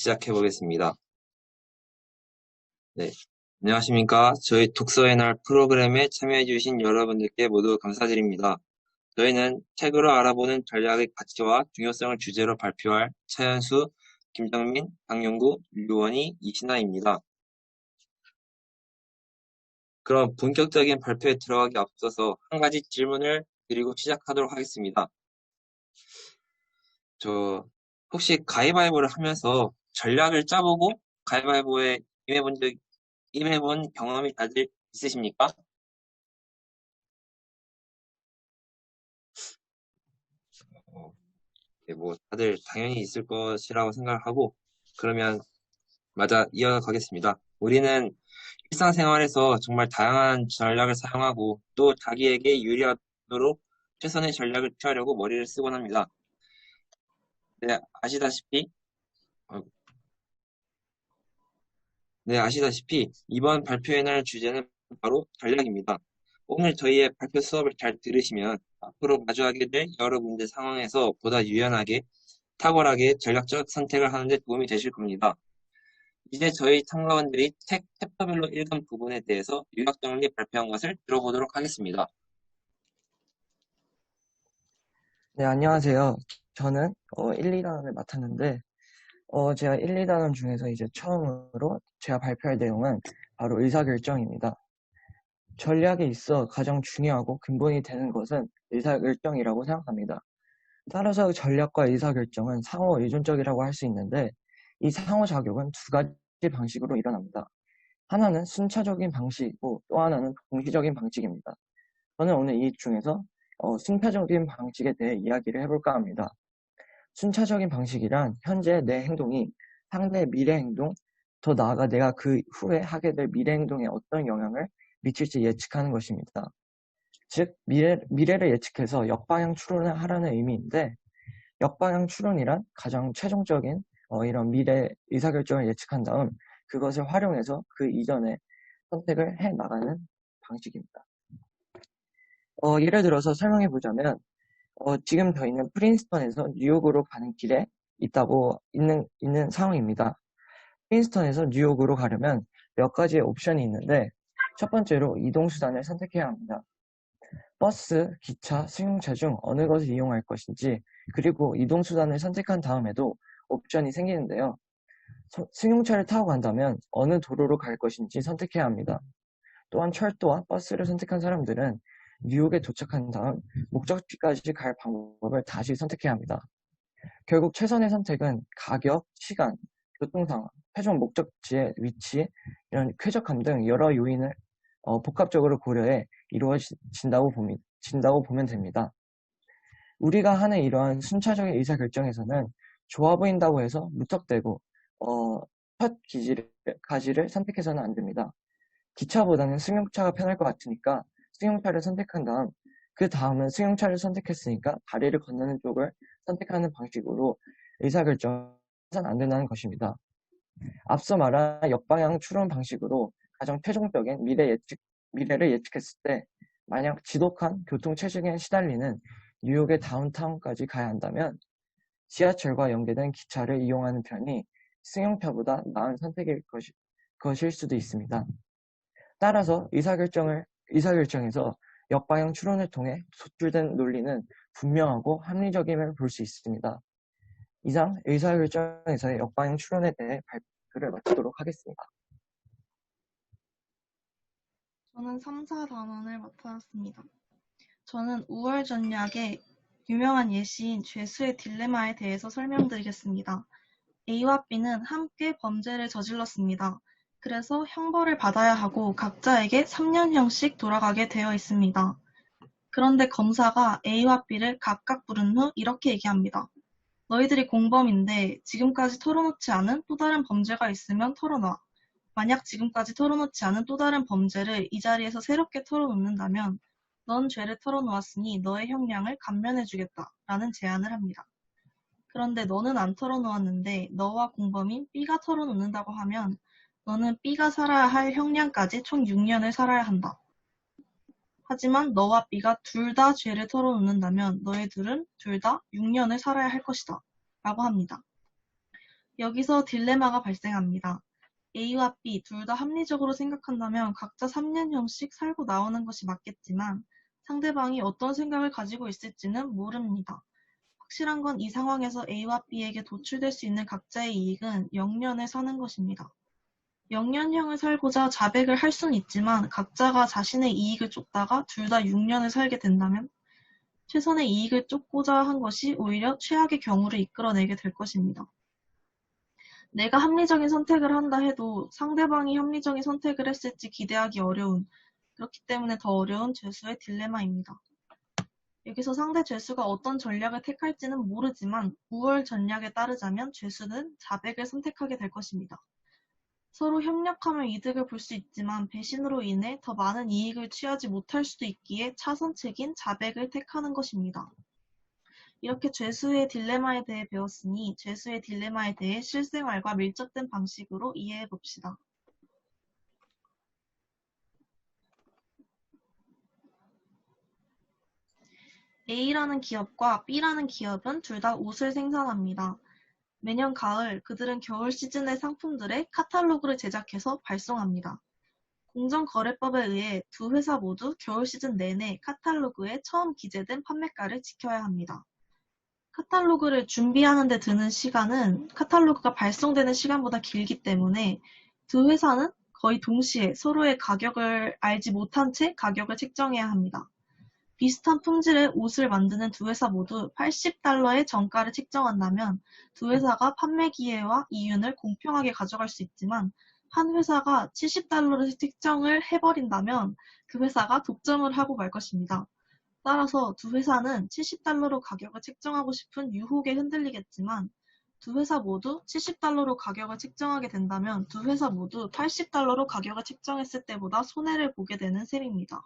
시작해 보겠습니다. 네, 안녕하십니까. 저희 독서의 날 프로그램에 참여해 주신 여러분들께 모두 감사드립니다. 저희는 책으로 알아보는 전략의 가치와 중요성을 주제로 발표할 차현수, 김정민, 강용구, 류원희, 이신아입니다. 그럼 본격적인 발표에 들어가기 앞서서 한 가지 질문을 드리고 시작하도록 하겠습니다. 혹시 가위바위보를 하면서 전략을 짜보고 가위바위보에 임해본 경험이 다들 있으십니까? 어, 네, 뭐 다들 당연히 있을 것이라고 생각하고 그러면 맞아 이어가겠습니다. 우리는 일상생활에서 정말 다양한 전략을 사용하고 또 자기에게 유리하도록 최선의 전략을 취하려고 머리를 쓰곤 합니다. 네, 아시다시피 어, 네, 아시다시피 이번 발표회 날 주제는 바로 전략입니다. 오늘 저희의 발표 수업을 잘 들으시면 앞으로 마주하게 될 여러 문제 상황에서 보다 유연하게 탁월하게 전략적 선택을 하는 데 도움이 되실 겁니다. 이제 저희 참가원들이 책 챕터별로 읽은 부분에 대해서 요약 정리 발표한 것을 들어보도록 하겠습니다. 네, 안녕하세요. 저는 1, 2단원을 맡았는데, 제가 1, 2단원 중에서 이제 처음으로 제가 발표할 내용은 바로 의사결정입니다. 전략에 있어 가장 중요하고 근본이 되는 것은 의사결정이라고 생각합니다. 따라서 전략과 의사결정은 상호 의존적이라고 할 수 있는데, 이 상호작용은 두 가지 방식으로 일어납니다. 하나는 순차적인 방식이고 또 하나는 동시적인 방식입니다. 저는 오늘 이 중에서 순차적인 방식에 대해 이야기를 해볼까 합니다. 순차적인 방식이란 현재 내 행동이 상대의 미래 행동, 더 나아가 내가 그 후에 하게 될 미래 행동에 어떤 영향을 미칠지 예측하는 것입니다. 즉, 미래를 예측해서 역방향 추론을 하라는 의미인데, 역방향 추론이란 가장 최종적인 이런 미래 의사결정을 예측한 다음 그것을 활용해서 그 이전에 선택을 해 나가는 방식입니다. 예를 들어서 설명해 보자면, 지금 저희는 프린스턴에서 뉴욕으로 가는 길에 있는 상황입니다. 프린스턴에서 뉴욕으로 가려면 몇 가지의 옵션이 있는데, 첫 번째로 이동수단을 선택해야 합니다. 버스, 기차, 승용차 중 어느 것을 이용할 것인지, 그리고 이동수단을 선택한 다음에도 옵션이 생기는데요. 승용차를 타고 간다면 어느 도로로 갈 것인지 선택해야 합니다. 또한 철도와 버스를 선택한 사람들은 뉴욕에 도착한 다음 목적지까지 갈 방법을 다시 선택해야 합니다. 결국 최선의 선택은 가격, 시간, 교통 상황, 최종 목적지의 위치, 이런 쾌적함 등 여러 요인을 복합적으로 고려해 이루어진다고 보면 됩니다. 우리가 하는 이러한 순차적인 의사결정에서는 좋아 보인다고 해서 무턱대고 첫 가지를 선택해서는 안 됩니다. 기차보다는 승용차가 편할 것 같으니까 승용차를 선택한 다음 그 다음은 승용차를 선택했으니까 다리를 건너는 쪽을 선택하는 방식으로 의사결정을 해서는 안 된다는 것입니다. 앞서 말한 역방향 추론 방식으로 가장 최종적인 미래를 예측했을 때 만약 지독한 교통 체증에 시달리는 뉴욕의 다운타운까지 가야 한다면 지하철과 연계된 기차를 이용하는 편이 승용차보다 나은 선택일 것일 수도 있습니다. 따라서 의사결정에서 역방향 추론을 통해 도출된 논리는 분명하고 합리적임을 볼 수 있습니다. 이상 의사결정에서의 역방향 추론에 대해 발표를 마치도록 하겠습니다. 저는 3, 4단원을 맡았습니다. 저는 우월 전략의 유명한 예시인 죄수의 딜레마에 대해서 설명드리겠습니다. A와 B는 함께 범죄를 저질렀습니다. 그래서 형벌을 받아야 하고 각자에게 3년형씩 돌아가게 되어 있습니다. 그런데 검사가 A와 B를 각각 부른 후 이렇게 얘기합니다. 너희들이 공범인데 지금까지 털어놓지 않은 또 다른 범죄가 있으면 털어놔. 만약 지금까지 털어놓지 않은 또 다른 범죄를 이 자리에서 새롭게 털어놓는다면 넌 죄를 털어놓았으니 너의 형량을 감면해주겠다 라는 제안을 합니다. 그런데 너는 안 털어놓았는데 너와 공범인 B가 털어놓는다고 하면 너는 B가 살아야 할 형량까지 총 6년을 살아야 한다. 하지만 너와 B가 둘 다 죄를 털어놓는다면 너희들은 둘 다 6년을 살아야 할 것이다. 라고 합니다. 여기서 딜레마가 발생합니다. A와 B 둘 다 합리적으로 생각한다면 각자 3년형씩 살고 나오는 것이 맞겠지만 상대방이 어떤 생각을 가지고 있을지는 모릅니다. 확실한 건 이 상황에서 A와 B에게 도출될 수 있는 각자의 이익은 0년을 사는 것입니다. 0년형을 살고자 자백을 할 수는 있지만 각자가 자신의 이익을 쫓다가 둘 다 6년을 살게 된다면 최선의 이익을 쫓고자 한 것이 오히려 최악의 경우를 이끌어내게 될 것입니다. 내가 합리적인 선택을 한다 해도 상대방이 합리적인 선택을 했을지 기대하기 어려운, 그렇기 때문에 더 어려운 죄수의 딜레마입니다. 여기서 상대 죄수가 어떤 전략을 택할지는 모르지만 우월 전략에 따르자면 죄수는 자백을 선택하게 될 것입니다. 서로 협력하며 이득을 볼 수 있지만 배신으로 인해 더 많은 이익을 취하지 못할 수도 있기에 차선책인 자백을 택하는 것입니다. 이렇게 죄수의 딜레마에 대해 배웠으니 죄수의 딜레마에 대해 실생활과 밀접된 방식으로 이해해 봅시다. A라는 기업과 B라는 기업은 둘 다 옷을 생산합니다. 매년 가을 그들은 겨울 시즌의 상품들의 카탈로그를 제작해서 발송합니다. 공정거래법에 의해 두 회사 모두 겨울 시즌 내내 카탈로그에 처음 기재된 판매가를 지켜야 합니다. 카탈로그를 준비하는 데 드는 시간은 카탈로그가 발송되는 시간보다 길기 때문에 두 회사는 거의 동시에 서로의 가격을 알지 못한 채 가격을 책정해야 합니다. 비슷한 품질의 옷을 만드는 두 회사 모두 $80의 정가를 책정한다면 두 회사가 판매 기회와 이윤을 공평하게 가져갈 수 있지만 한 회사가 $70를 책정을 해버린다면 그 회사가 독점을 하고 말 것입니다. 따라서 두 회사는 $70로 가격을 책정하고 싶은 유혹에 흔들리겠지만 두 회사 모두 $70로 가격을 책정하게 된다면 두 회사 모두 $80로 가격을 책정했을 때보다 손해를 보게 되는 셈입니다.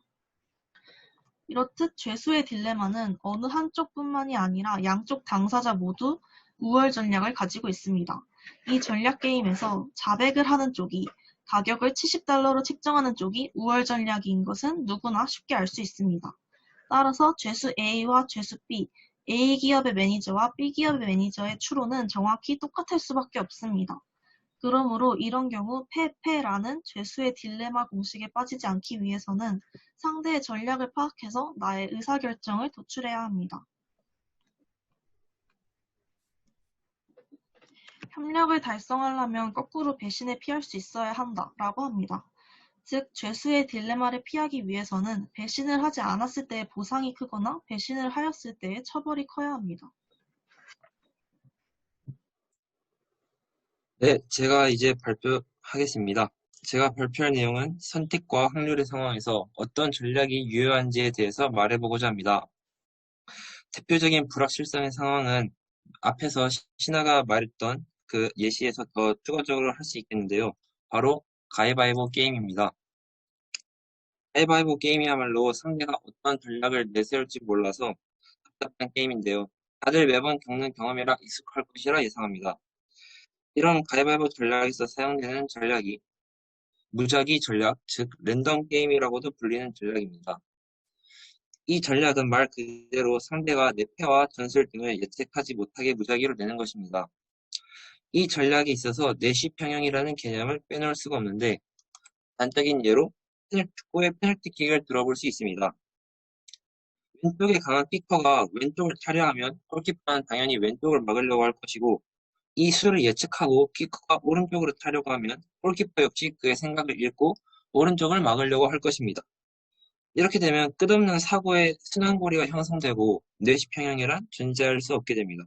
이렇듯 죄수의 딜레마는 어느 한쪽뿐만이 아니라 양쪽 당사자 모두 우월 전략을 가지고 있습니다. 이 전략 게임에서 자백을 하는 쪽이 가격을 $70로 책정하는 쪽이 우월 전략인 것은 누구나 쉽게 알 수 있습니다. 따라서 죄수 A와 죄수 B, A 기업의 매니저와 B 기업의 매니저의 추론은 정확히 똑같을 수밖에 없습니다. 그러므로 이런 경우 패패라는 죄수의 딜레마 공식에 빠지지 않기 위해서는 상대의 전략을 파악해서 나의 의사결정을 도출해야 합니다. 협력을 달성하려면 거꾸로 배신을 피할 수 있어야 한다라고 합니다. 즉, 죄수의 딜레마를 피하기 위해서는 배신을 하지 않았을 때의 보상이 크거나 배신을 하였을 때의 처벌이 커야 합니다. 네, 제가 이제 발표하겠습니다. 제가 발표할 내용은 선택과 확률의 상황에서 어떤 전략이 유효한지에 대해서 말해보고자 합니다. 대표적인 불확실성의 상황은 앞에서 신하가 말했던 그 예시에서 더 추가적으로 할 수 있겠는데요. 바로 가위바위보 게임입니다. 가위바위보 게임이야말로 상대가 어떤 전략을 내세울지 몰라서 답답한 게임인데요. 다들 매번 겪는 경험이라 익숙할 것이라 예상합니다. 이런 가위바위보 전략에서 사용되는 전략이 무작위 전략, 즉 랜덤 게임이라고도 불리는 전략입니다. 이 전략은 말 그대로 상대가 내 패와 전술 등을 예측하지 못하게 무작위로 내는 것입니다. 이 전략에 있어서 내시평형이라는 개념을 빼놓을 수가 없는데 단적인 예로 축구의 페널티킥을 들어볼 수 있습니다. 왼쪽에 강한 키커가 왼쪽을 차려하면 골키퍼는 당연히 왼쪽을 막으려고 할 것이고 이 수를 예측하고 키커가 오른쪽으로 차려고 하면 골키퍼 역시 그의 생각을 읽고 오른쪽을 막으려고 할 것입니다. 이렇게 되면 끝없는 사고의 순환고리가 형성되고 뇌시평형이란 존재할 수 없게 됩니다.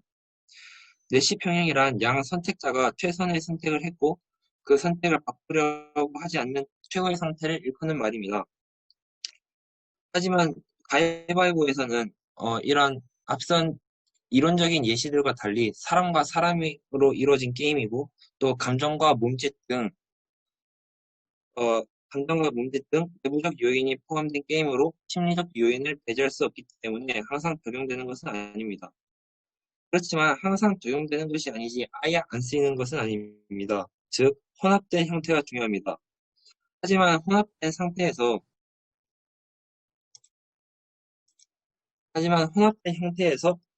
뇌시평형이란 양 선택자가 최선의 선택을 했고 그 선택을 바꾸려고 하지 않는 최고의 상태를 일컫는 말입니다. 하지만 가위바위보에서는 이런 앞선 이론적인 예시들과 달리 사람과 사람으로 이루어진 게임이고 또 감정과 몸짓 등 내부적 요인이 포함된 게임으로 심리적 요인을 배제할 수 없기 때문에 항상 적용되는 것은 아닙니다. 그렇지만 항상 적용되는 것이 아니지 아예 안 쓰이는 것은 아닙니다. 즉 혼합된 형태가 중요합니다. 하지만 혼합된 상태에서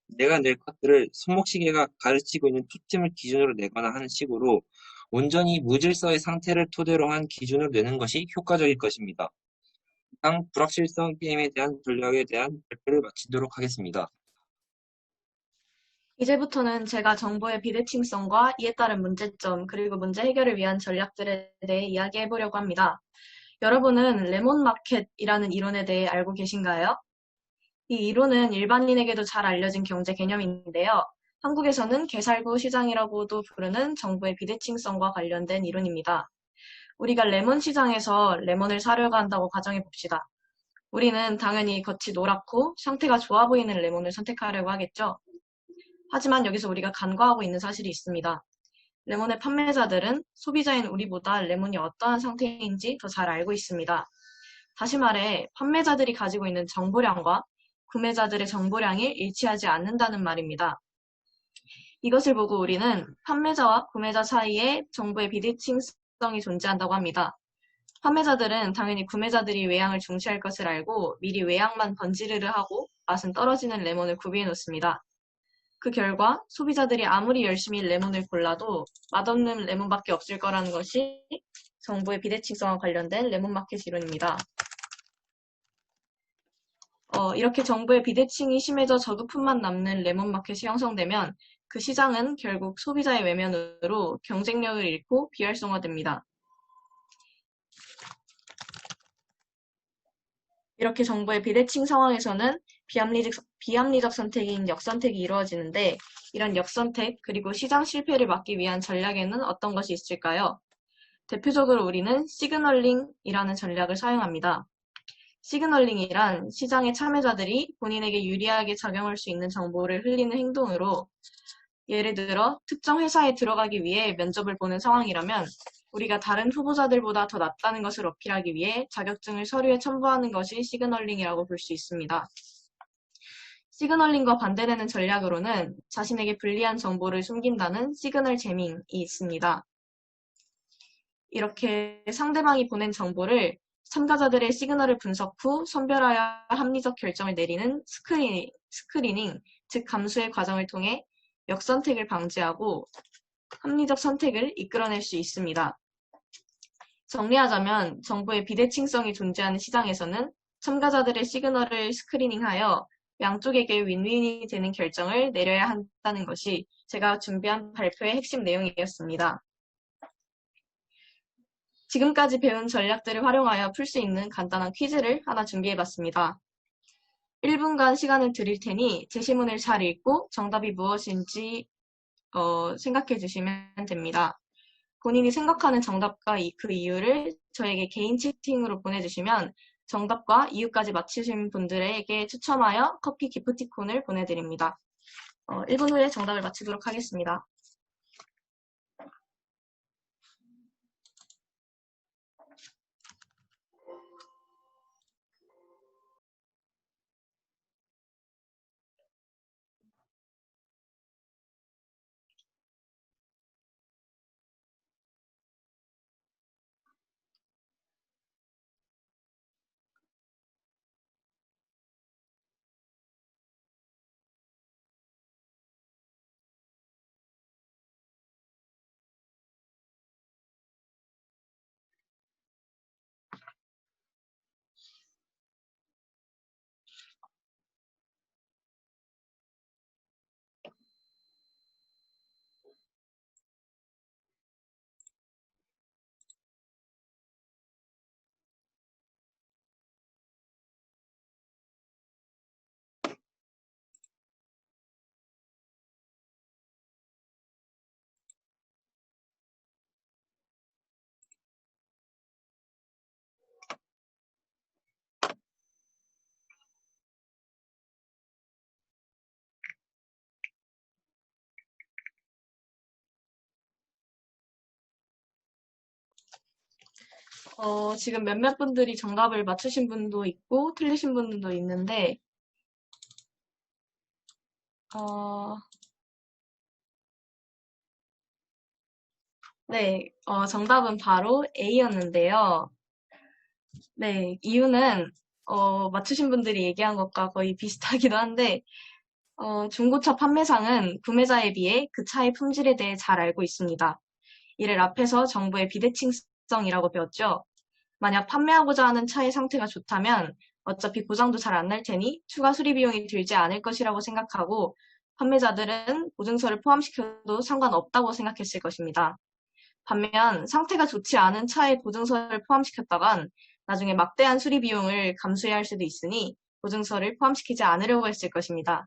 내가 낼 것들을 손목시계가 가르치고 있는 초점을 기준으로 내거나 하는 식으로 온전히 무질서의 상태를 토대로 한 기준으로 내는 것이 효과적일 것입니다. 이상 불확실성 게임에 대한 전략에 대한 발표를 마치도록 하겠습니다. 이제부터는 제가 정보의 비대칭성과 이에 따른 문제점, 그리고 문제 해결을 위한 전략들에 대해 이야기해 보려고 합니다. 여러분은 레몬마켓이라는 이론에 대해 알고 계신가요? 이 이론은 일반인에게도 잘 알려진 경제 개념인데요. 한국에서는 개살구 시장이라고도 부르는 정보의 비대칭성과 관련된 이론입니다. 우리가 레몬 시장에서 레몬을 사려고 한다고 가정해 봅시다. 우리는 당연히 겉이 노랗고 상태가 좋아 보이는 레몬을 선택하려고 하겠죠. 하지만 여기서 우리가 간과하고 있는 사실이 있습니다. 레몬의 판매자들은 소비자인 우리보다 레몬이 어떠한 상태인지 더 잘 알고 있습니다. 다시 말해, 판매자들이 가지고 있는 정보량과 구매자들의 정보량이 일치하지 않는다는 말입니다. 이것을 보고 우리는 판매자와 구매자 사이에 정보의 비대칭성이 존재한다고 합니다. 판매자들은 당연히 구매자들이 외양을 중시할 것을 알고 미리 외양만 번지르르 하고 맛은 떨어지는 레몬을 구비해 놓습니다. 그 결과 소비자들이 아무리 열심히 레몬을 골라도 맛없는 레몬밖에 없을 거라는 것이 정보의 비대칭성과 관련된 레몬마켓 이론입니다. 이렇게 정보의 비대칭이 심해져 저급품만 남는 레몬마켓이 형성되면 그 시장은 결국 소비자의 외면으로 경쟁력을 잃고 비활성화됩니다. 이렇게 정보의 비대칭 상황에서는 비합리적 선택인 역선택이 이루어지는데 이런 역선택 그리고 시장 실패를 막기 위한 전략에는 어떤 것이 있을까요? 대표적으로 우리는 시그널링이라는 전략을 사용합니다. 시그널링이란 시장의 참여자들이 본인에게 유리하게 작용할 수 있는 정보를 흘리는 행동으로 예를 들어 특정 회사에 들어가기 위해 면접을 보는 상황이라면 우리가 다른 후보자들보다 더 낫다는 것을 어필하기 위해 자격증을 서류에 첨부하는 것이 시그널링이라고 볼 수 있습니다. 시그널링과 반대되는 전략으로는 자신에게 불리한 정보를 숨긴다는 시그널 제밍이 있습니다. 이렇게 상대방이 보낸 정보를 참가자들의 시그널을 분석 후 선별하여 합리적 결정을 내리는 스크리닝, 즉 감수의 과정을 통해 역선택을 방지하고 합리적 선택을 이끌어낼 수 있습니다. 정리하자면 정보의 비대칭성이 존재하는 시장에서는 참가자들의 시그널을 스크리닝하여 양쪽에게 윈윈이 되는 결정을 내려야 한다는 것이 제가 준비한 발표의 핵심 내용이었습니다. 지금까지 배운 전략들을 활용하여 풀 수 있는 간단한 퀴즈를 하나 준비해봤습니다. 1분간 시간을 드릴 테니 제시문을 잘 읽고 정답이 무엇인지 생각해 주시면 됩니다. 본인이 생각하는 정답과 그 이유를 저에게 개인 채팅으로 보내주시면 정답과 이유까지 맞히신 분들에게 추첨하여 커피 기프티콘을 보내드립니다. 1분 후에 정답을 마치도록 하겠습니다. 지금 몇몇 분들이 정답을 맞추신 분도 있고 틀리신 분들도 있는데 네, 정답은 바로 A였는데요. 네, 이유는 맞추신 분들이 얘기한 것과 거의 비슷하기도 한데 중고차 판매상은 구매자에 비해 그 차의 품질에 대해 잘 알고 있습니다. 이를 앞에서 정보의 비대칭성이라고 배웠죠. 만약 판매하고자 하는 차의 상태가 좋다면 어차피 고장도 잘 안 날 테니 추가 수리 비용이 들지 않을 것이라고 생각하고 판매자들은 보증서를 포함시켜도 상관없다고 생각했을 것입니다. 반면 상태가 좋지 않은 차에 보증서를 포함시켰다간 나중에 막대한 수리 비용을 감수해야 할 수도 있으니 보증서를 포함시키지 않으려고 했을 것입니다.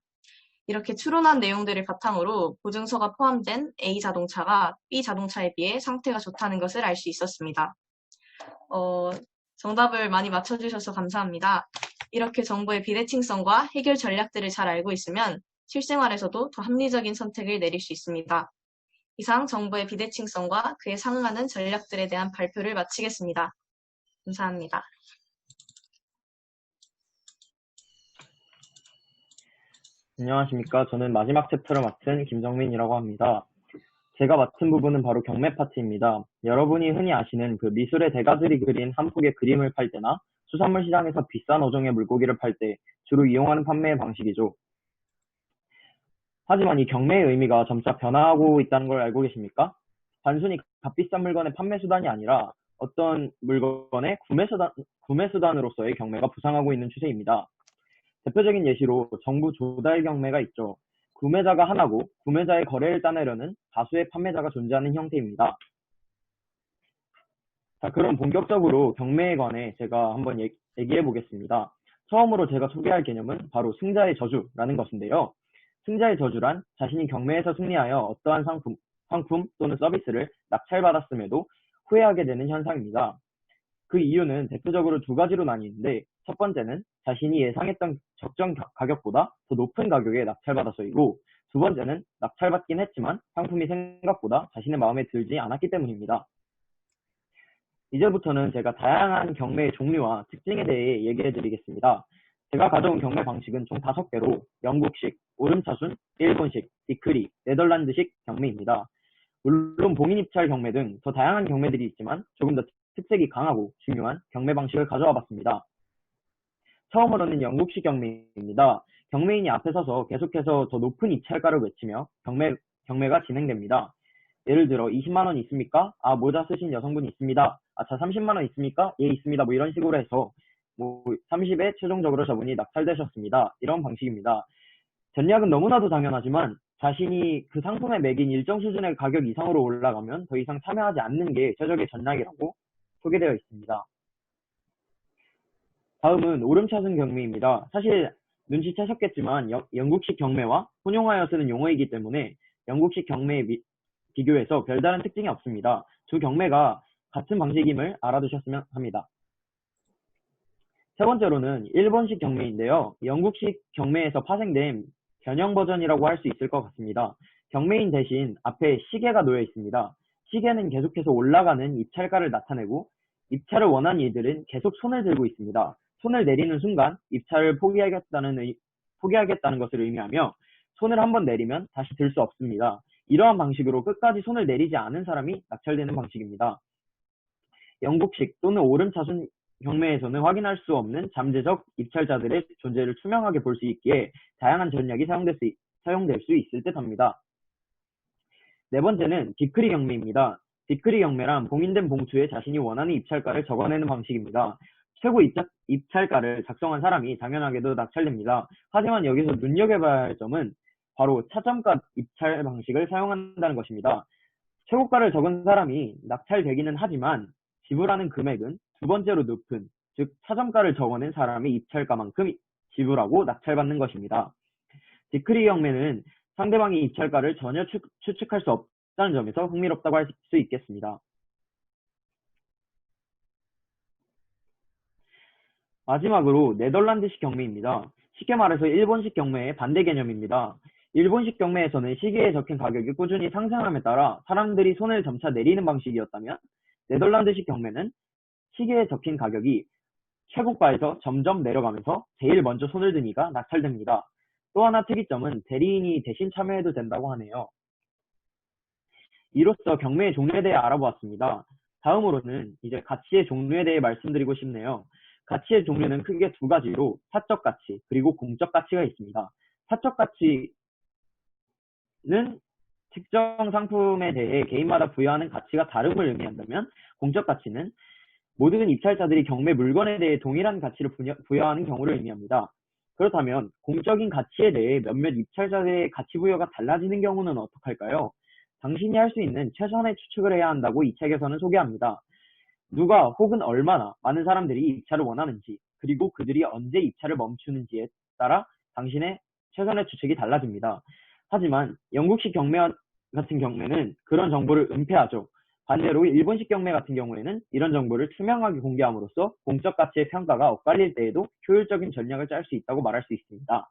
이렇게 추론한 내용들을 바탕으로 보증서가 포함된 A 자동차가 B 자동차에 비해 상태가 좋다는 것을 알 수 있었습니다. 정답을 많이 맞춰주셔서 감사합니다. 이렇게 정보의 비대칭성과 해결 전략들을 잘 알고 있으면 실생활에서도 더 합리적인 선택을 내릴 수 있습니다. 이상 정보의 비대칭성과 그에 상응하는 전략들에 대한 발표를 마치겠습니다. 감사합니다. 안녕하십니까. 저는 마지막 챕터를 맡은 김정민이라고 합니다. 제가 맡은 부분은 바로 경매 파트입니다. 여러분이 흔히 아시는 그 미술의 대가들이 그린 한 폭의 그림을 팔 때나 수산물 시장에서 비싼 어종의 물고기를 팔 때 주로 이용하는 판매 방식이죠. 하지만 이 경매의 의미가 점차 변화하고 있다는 걸 알고 계십니까? 단순히 값비싼 물건의 판매 수단이 아니라 어떤 물건의 구매 수단으로서의 경매가 부상하고 있는 추세입니다. 대표적인 예시로 정부 조달 경매가 있죠. 구매자가 하나고 구매자의 거래를 따내려는 다수의 판매자가 존재하는 형태입니다. 자, 그럼 본격적으로 경매에 관해 제가 한번 얘기해 보겠습니다. 처음으로 제가 소개할 개념은 바로 승자의 저주라는 것인데요. 승자의 저주란 자신이 경매에서 승리하여 어떠한 상품 또는 서비스를 낙찰받았음에도 후회하게 되는 현상입니다. 그 이유는 대표적으로 두 가지로 나뉘는데, 첫 번째는 자신이 예상했던 적정 가격보다 더 높은 가격에 낙찰받아서이고, 두 번째는 낙찰받긴 했지만 상품이 생각보다 자신의 마음에 들지 않았기 때문입니다. 이제부터는 제가 다양한 경매의 종류와 특징에 대해 얘기해 드리겠습니다. 제가 가져온 경매 방식은 총 5개로 영국식, 오름차순, 일본식, 디크리, 네덜란드식 경매입니다. 물론 봉인 입찰 경매 등 더 다양한 경매들이 있지만 조금 더 특색이 강하고 중요한 경매 방식을 가져와 봤습니다. 처음으로는 영국식 경매입니다. 경매인이 앞에 서서 계속해서 더 높은 입찰가를 외치며 경매가 진행됩니다. 예를 들어 20만 원 있습니까? 아, 모자 쓰신 여성분 있습니다. 아, 자 30만 원 있습니까? 예, 있습니다. 뭐 이런 식으로 해서 30에 최종적으로 저분이 낙찰되셨습니다. 이런 방식입니다. 전략은 너무나도 당연하지만 자신이 그 상품에 매긴 일정 수준의 가격 이상으로 올라가면 더 이상 참여하지 않는 게 최적의 전략이라고 소개되어 있습니다. 다음은 오름차순 경매입니다. 사실 눈치채셨겠지만 영국식 경매와 혼용하여 쓰는 용어이기 때문에 영국식 경매에 비교해서 별다른 특징이 없습니다. 두 경매가 같은 방식임을 알아두셨으면 합니다. 세 번째로는 일본식 경매인데요. 영국식 경매에서 파생된 변형 버전이라고 할 수 있을 것 같습니다. 경매인 대신 앞에 시계가 놓여 있습니다. 시계는 계속해서 올라가는 입찰가를 나타내고 입찰을 원하는 이들은 계속 손을 들고 있습니다. 손을 내리는 순간 입찰을 포기하겠다는 것을 의미하며 손을 한번 내리면 다시 들 수 없습니다. 이러한 방식으로 끝까지 손을 내리지 않은 사람이 낙찰되는 방식입니다. 영국식 또는 오름차순 경매에서는 확인할 수 없는 잠재적 입찰자들의 존재를 투명하게 볼 수 있기에 다양한 전략이 사용될 수 있을 듯합니다. 네 번째는 디크리 경매입니다. 디크리 경매란 봉인된 봉투에 자신이 원하는 입찰가를 적어내는 방식입니다. 최고 입찰가를 작성한 사람이 당연하게도 낙찰됩니다. 하지만 여기서 눈여겨봐야 할 점은 바로 차점가 입찰 방식을 사용한다는 것입니다. 최고가를 적은 사람이 낙찰되기는 하지만 지불하는 금액은 두 번째로 높은, 즉 차점가를 적어낸 사람의 입찰가만큼 지불하고 낙찰받는 것입니다. 디크리 경매는 상대방의 입찰가를 전혀 추측할 수 없다는 점에서 흥미롭다고 할 수 있겠습니다. 마지막으로 네덜란드식 경매입니다. 쉽게 말해서 일본식 경매의 반대 개념입니다. 일본식 경매에서는 시계에 적힌 가격이 꾸준히 상승함에 따라 사람들이 손을 점차 내리는 방식이었다면 네덜란드식 경매는 시계에 적힌 가격이 최고가에서 점점 내려가면서 제일 먼저 손을 든 이가 낙찰됩니다. 또 하나 특이점은 대리인이 대신 참여해도 된다고 하네요. 이로써 경매의 종류에 대해 알아보았습니다. 다음으로는 이제 가치의 종류에 대해 말씀드리고 싶네요. 가치의 종류는 크게 두 가지로 사적 가치 그리고 공적 가치가 있습니다. 사적 가치는 특정 상품에 대해 개인마다 부여하는 가치가 다름을 의미한다면, 공적 가치는 모든 입찰자들이 경매 물건에 대해 동일한 가치를 부여하는 경우를 의미합니다. 그렇다면 공적인 가치에 대해 몇몇 입찰자들의 가치 부여가 달라지는 경우는 어떡할까요? 당신이 할 수 있는 최선의 추측을 해야 한다고 이 책에서는 소개합니다. 누가 혹은 얼마나 많은 사람들이 입찰을 원하는지, 그리고 그들이 언제 입찰을 멈추는지에 따라 당신의 최선의 추측이 달라집니다. 하지만 영국식 경매 같은 경매는 그런 정보를 은폐하죠. 반대로 일본식 경매 같은 경우에는 이런 정보를 투명하게 공개함으로써 공적 가치의 평가가 엇갈릴 때에도 효율적인 전략을 짤 수 있다고 말할 수 있습니다.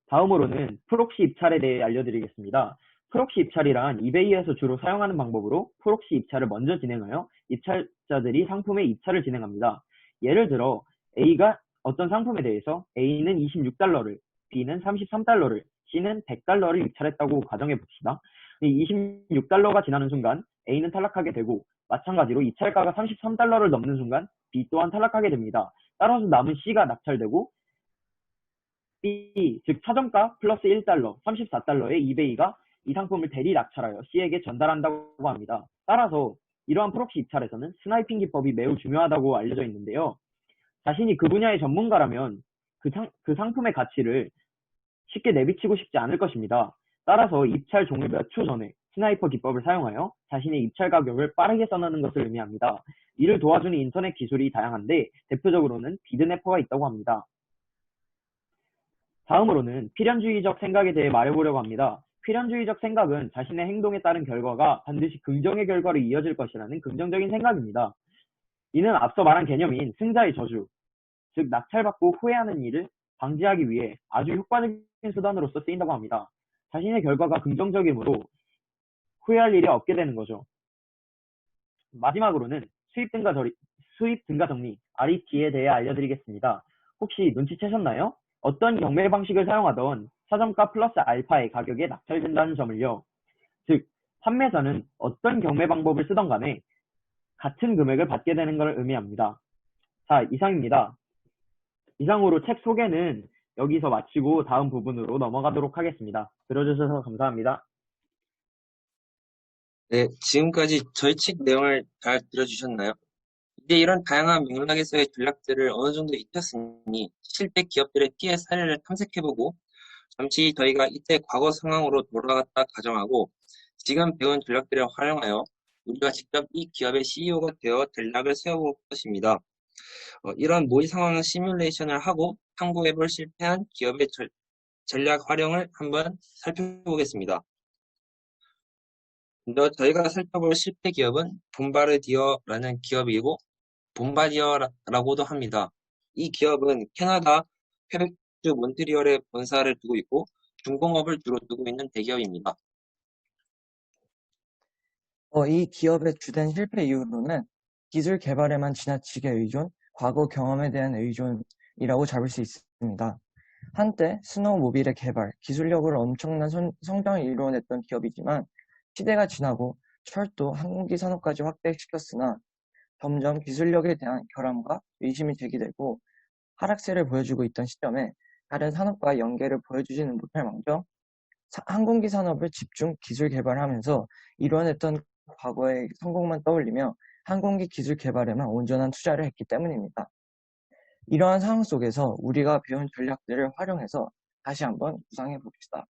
다음으로는 프록시 입찰에 대해 알려드리겠습니다. 프록시 입찰이란 이베이에서 주로 사용하는 방법으로 프록시 입찰을 먼저 진행하여 입찰자들이 상품의 입찰을 진행합니다. 예를 들어 A가 어떤 상품에 대해서 A는 26달러를, B는 33달러를, C는 100달러를 입찰했다고 가정해 봅시다. 이 26달러가 지나는 순간 A는 탈락하게 되고, 마찬가지로 입찰가가 33달러를 넘는 순간 B 또한 탈락하게 됩니다. 따라서 남은 C가 낙찰되고, B, 즉 사정가 플러스 1달러, 34달러의 이베이가 이 상품을 대리 낙찰하여 C에게 전달한다고 합니다. 따라서 이러한 프록시 입찰에서는 스나이핑 기법이 매우 중요하다고 알려져 있는데요. 자신이 그 분야의 전문가라면 그 상품의 가치를 쉽게 내비치고 싶지 않을 것입니다. 따라서 입찰 종료 몇 초 전에 스나이퍼 기법을 사용하여 자신의 입찰 가격을 빠르게 써내는 것을 의미합니다. 이를 도와주는 인터넷 기술이 다양한데 대표적으로는 비드네퍼가 있다고 합니다. 다음으로는 필연주의적 생각에 대해 말해보려고 합니다. 필연주의적 생각은 자신의 행동에 따른 결과가 반드시 긍정의 결과로 이어질 것이라는 긍정적인 생각입니다. 이는 앞서 말한 개념인 승자의 저주, 즉 낙찰받고 후회하는 일을 방지하기 위해 아주 효과적인 수단으로서 쓰인다고 합니다. 자신의 결과가 긍정적이므로 후회할 일이 없게 되는 거죠. 마지막으로는 수입 등가 정리, RET에 대해 알려드리겠습니다. 혹시 눈치채셨나요? 어떤 경매 방식을 사용하던 사정가 플러스 알파의 가격에 낙찰된다는 점을요. 즉, 판매자는 어떤 경매 방법을 쓰던 간에 같은 금액을 받게 되는 것을 의미합니다. 자, 이상입니다. 이상으로 책 소개는 여기서 마치고 다음 부분으로 넘어가도록 하겠습니다. 들어주셔서 감사합니다. 네, 지금까지 저희 책 내용을 잘 들어주셨나요? 이제 이런 다양한 맥락에서의 전략들을 어느 정도 익혔으니 실제 기업들의 피해 사례를 탐색해보고 잠시 저희가 이때 과거 상황으로 돌아갔다 가정하고 지금 배운 전략들을 활용하여 우리가 직접 이 기업의 CEO가 되어 전략을 세워볼 것입니다. 이런 모의 상황 시뮬레이션을 하고 탐구해볼 실패한 기업의 전략 활용을 한번 살펴보겠습니다. 먼저 저희가 살펴볼 실패 기업은 봄바르디어라는 기업이고 봄바디어라고도 합니다. 이 기업은 캐나다 퀘벡주 몬트리올에 본사를 두고 있고 중공업을 주로 두고 있는 대기업입니다. 이 기업의 주된 실패 이유로는 기술 개발에만 지나치게 의존, 과거 경험에 대한 의존이라고 잡을 수 있습니다. 한때 스노우모빌의 개발, 기술력으로 엄청난 성장을 이루어냈던 기업이지만 시대가 지나고 철도, 항공기 산업까지 확대시켰으나 점점 기술력에 대한 결함과 의심이 제기되고 하락세를 보여주고 있던 시점에 다른 산업과 연계를 보여주지는 못할 망정 항공기 산업을 집중 기술 개발하면서 이뤄냈던 과거의 성공만 떠올리며 항공기 기술 개발에만 온전한 투자를 했기 때문입니다. 이러한 상황 속에서 우리가 배운 전략들을 활용해서 다시 한번 구상해 봅시다.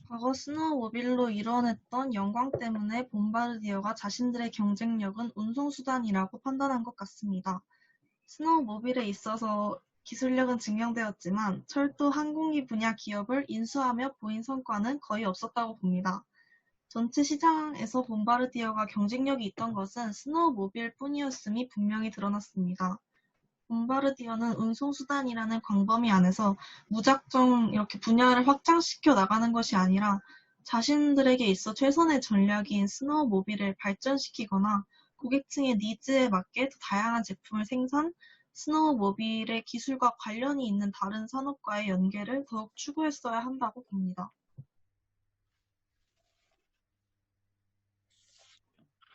과거 스노우모빌로 이뤄냈던 영광 때문에 봄바르디어가 자신들의 경쟁력은 운송수단이라고 판단한 것 같습니다. 스노우모빌에 있어서 기술력은 증명되었지만 철도 항공기 분야 기업을 인수하며 보인 성과는 거의 없었다고 봅니다. 전체 시장에서 봄바르디어가 경쟁력이 있던 것은 스노우모빌 뿐이었음이 분명히 드러났습니다. 봄바르디어는 운송수단이라는 광범위 안에서 무작정 이렇게 분야를 확장시켜 나가는 것이 아니라 자신들에게 있어 최선의 전략인 스노우모빌을 발전시키거나 고객층의 니즈에 맞게 더 다양한 제품을 생산, 스노우모빌의 기술과 관련이 있는 다른 산업과의 연계를 더욱 추구했어야 한다고 봅니다.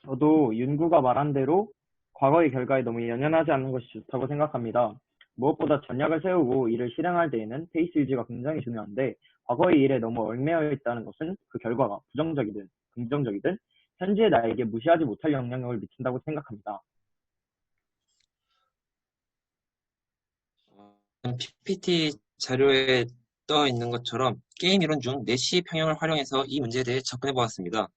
저도 윤구가 말한 대로 과거의 결과에 너무 연연하지 않는 것이 좋다고 생각합니다. 무엇보다 전략을 세우고 이를 실행할 때에는 페이스 유지가 굉장히 중요한데 과거의 일에 너무 얽매여 있다는 것은 그 결과가 부정적이든 긍정적이든 현재의 나에게 무시하지 못할 영향력을 미친다고 생각합니다. PPT 자료에 떠 있는 것처럼 게임 이론 중 내시 평형을 활용해서 이 문제에 대해 접근해 보았습니다.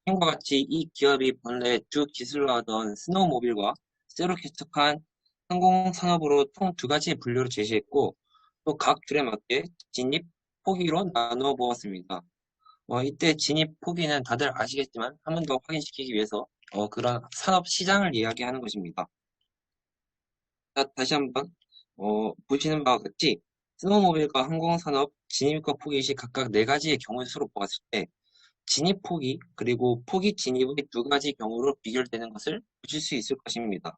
다음과 같이 이 기업이 본래 주 기술로 하던 스노우모빌과 새로 개척한 항공산업으로 총 두 가지의 분류를 제시했고 또 각 줄에 맞게 진입, 포기로 나누어 보았습니다. 이때 진입, 포기는 다들 아시겠지만 한 번 더 확인시키기 위해서 그런 산업 시장을 이야기하는 것입니다. 자, 다시 한번 보시는 바와 같이 스노우모빌과 항공산업 진입과 포기 시 각각 네 가지의 경우의 수로 보았을 때 진입 포기 그리고 포기 진입의 두 가지 경우로 비교되는 것을 보실 수 있을 것입니다.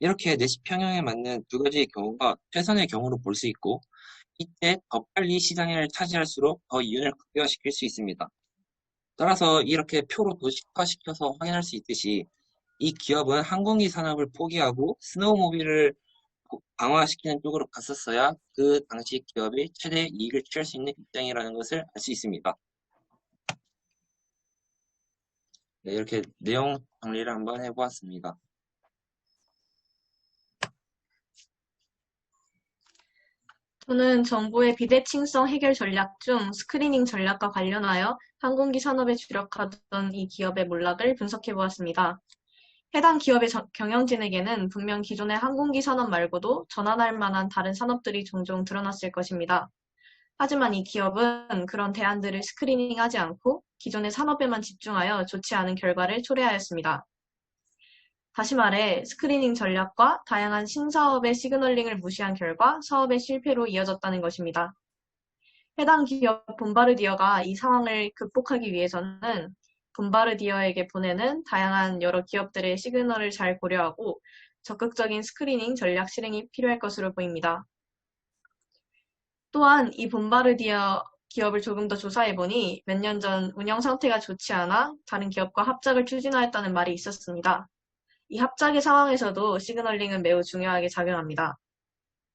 이렇게 내시 평형에 맞는 두 가지의 경우가 최선의 경우로 볼 수 있고 이때 더 빨리 시장을 차지할수록 더 이윤을 극대화시킬 수 있습니다. 따라서 이렇게 표로 도식화시켜서 확인할 수 있듯이 이 기업은 항공기 산업을 포기하고 스노우모빌을 강화시키는 쪽으로 갔었어야 그 당시 기업이 최대 이익을 취할 수 있는 입장이라는 것을 알 수 있습니다. 네, 이렇게 내용 정리를 한번 해보았습니다. 저는 정부의 비대칭성 해결 전략 중 스크리닝 전략과 관련하여 항공기 산업에 주력하던 이 기업의 몰락을 분석해 보았습니다. 해당 기업의 경영진에게는 분명 기존의 항공기 산업 말고도 전환할 만한 다른 산업들이 종종 드러났을 것입니다. 하지만 이 기업은 그런 대안들을 스크리닝하지 않고 기존의 산업에만 집중하여 좋지 않은 결과를 초래하였습니다. 다시 말해 스크리닝 전략과 다양한 신사업의 시그널링을 무시한 결과 사업의 실패로 이어졌다는 것입니다. 해당 기업 봄바르디어가 이 상황을 극복하기 위해서는 봄바르디어에게 보내는 다양한 여러 기업들의 시그널을 잘 고려하고 적극적인 스크리닝 전략 실행이 필요할 것으로 보입니다. 또한 이 봄바르디어 기업을 조금 더 조사해보니 몇 년 전 운영 상태가 좋지 않아 다른 기업과 합작을 추진하였다는 말이 있었습니다. 이 합작의 상황에서도 시그널링은 매우 중요하게 작용합니다.